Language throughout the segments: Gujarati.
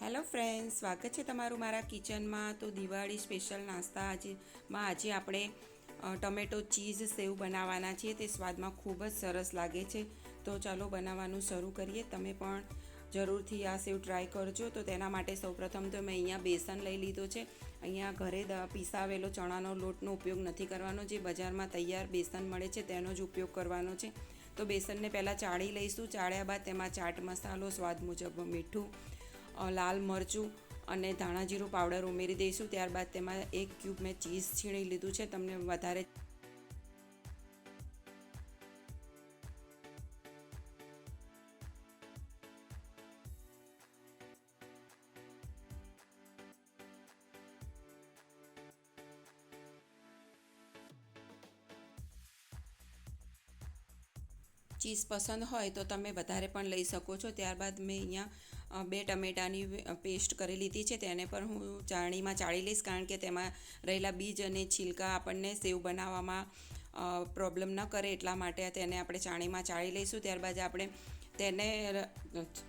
હેલો ફ્રેન્ડ્સ, સ્વાગત છે તમારું મારા કિચનમાં. તો દિવાળી સ્પેશિયલ નાસ્તા આજે આપણે ટમેટો ચીઝ સેવ બનાવવાના છીએ. તે સ્વાદમાં ખૂબ જ સરસ લાગે છે. તો ચાલો બનાવવાનું શરૂ કરીએ. તમે પણ જરૂરથી આ સેવ ટ્રાય કરજો. તો તેના માટે સૌપ્રથમ તો મેં અહીંયા બેસન લઈ લીધો છે. અહીંયા ઘરે પીસાવેલો ચણાનો લોટનો ઉપયોગ નથી કરવાનો. જે બજારમાં તૈયાર બેસન મળે છે તેનો જ ઉપયોગ કરવાનો છે. તો બેસનને પહેલાં ચાળી લઈશું. ચાળ્યા બાદ તેમાં ચાટ મસાલો, સ્વાદ મુજબ મીઠું, લાલ મરચું અને ધાણા જીરું પાવડર ઉમેરી દઈશું. ત્યારબાદ તેમાં 1 ક્યુબ મેં ચીઝ છીણી લીધું છે. તમને વધારે ચીઝ પસંદ હોય તો તમે વધારે પણ લઈ શકો છો. ત્યારબાદ મેં અહીંયા 2 ટમેટાની પેસ્ટ કરી લીધી છે. તેને પણ હું ચાળણીમાં ચાળી લઈશ, કારણ કે તેમાં રહેલા બીજ અને છિલકા આપણને સેવ બનાવવામાં પ્રોબ્લેમ ન કરે એટલા માટે તેને આપણે ચાળણીમાં ચાળી લઈશું. ત્યારબાદ આપણે તેને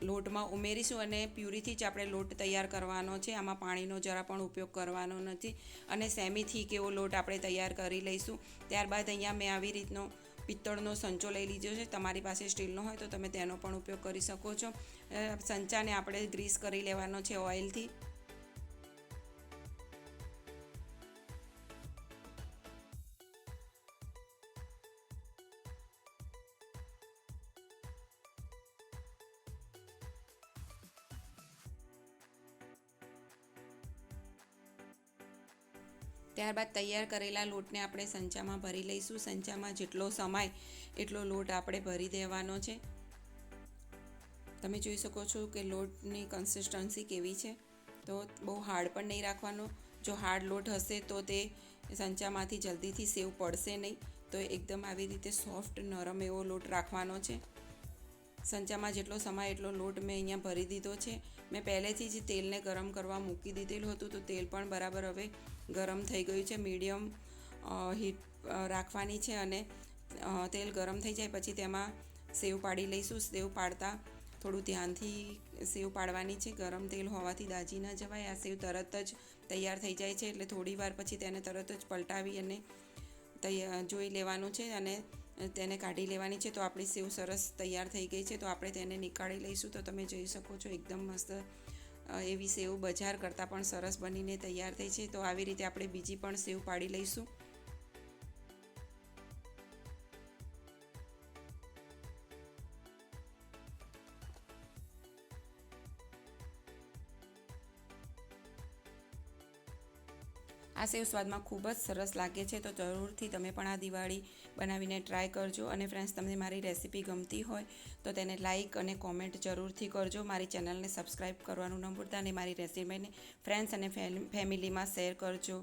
લોટમાં ઉમેરીશું અને પ્યુરીથી જ આપણે લોટ તૈયાર કરવાનો છે. આમાં પાણીનો જરા પણ ઉપયોગ કરવાનો નથી અને સેમી થીક એવો લોટ આપણે તૈયાર કરી લઈશું. ત્યારબાદ અહીંયા મેં આવી રીતનો પિત્તળનો સંચો લઈ લીધો છે. તમારી પાસે સ્ટીલનો હોય તો તમે તેનો પણ ઉપયોગ કરી શકો છો. સંચાને આપણે ગ્રીસ કરી લેવાનો છે ઓઇલથી. ત્યારબાદ તૈયાર કરેલા લોટને આપણે સંચામાં ભરી લઈશું. સંચામાં જેટલો સમાય એટલો લોટ આપણે ભરી દેવાનો છે. તમે જોઈ શકો છો કે લોટની કન્સિસ્ટન્સી કેવી છે. તો બહુ હાર્ડ પણ નહીં રાખવાનો. જો હાર્ડ લોટ હશે તો તે સંચામાંથી જલ્દીથી સેવ પડશે નહીં. તો એકદમ આવી રીતે સોફ્ટ નરમ એવો લોટ રાખવાનો છે. સંચામાં જેટલો સમાય એટલો લોટ મેં અહીંયા ભરી દીધો છે. મેં પહેલેથી જ તેલને ગરમ કરવા મૂકી દીધેલું હતું, તો તેલ પણ બરાબર હવે ગરમ થઈ ગયું છે. મીડિયમ હીટ રાખવાની છે અને તેલ ગરમ થઈ જાય પછી તેમાં સેવ પાડી લઈશું. સેવ પાડતા થોડું ધ્યાનથી સેવ પાડવાની છે. ગરમ તેલ હોવાથી દાજી ન જવાય. આ સેવ તરત જ તૈયાર થઈ જાય છે, એટલે થોડી વાર પછી તેને તરત જ પલટાવી અને જોઈ લેવાનું છે અને તેને કાઢી લેવાની છે. તો આપણી સેવ સરસ તૈયાર થઈ ગઈ છે. તો આપણે તેને નીકાળી લઈશું. તો તમે જોઈ શકો છો એકદમ મસ્ત એવી સેવ બજાર કરતાં પણ સરસ બનીને તૈયાર થઈ છે. તો આવી રીતે આપણે બીજી પણ સેવ પાડી લઈશું. આ સેવ સ્વાદમાં ખૂબ જ સરસ લાગે છે. તો જરૂરથી તમે પણ આ દિવાળી બનાવીને ટ્રાય કરજો. અને ફ્રેન્ડ્સ, તમને મારી રેસીપી ગમતી હોય તો તેને લાઇક અને કોમેન્ટ જરૂરથી કરજો. મારી ચેનલને સબસ્ક્રાઈબ કરવાનું ન ભૂલતા અને મારી રેસીપીને ફ્રેન્ડ્સ અને ફેમિલીમાં શેર કરજો.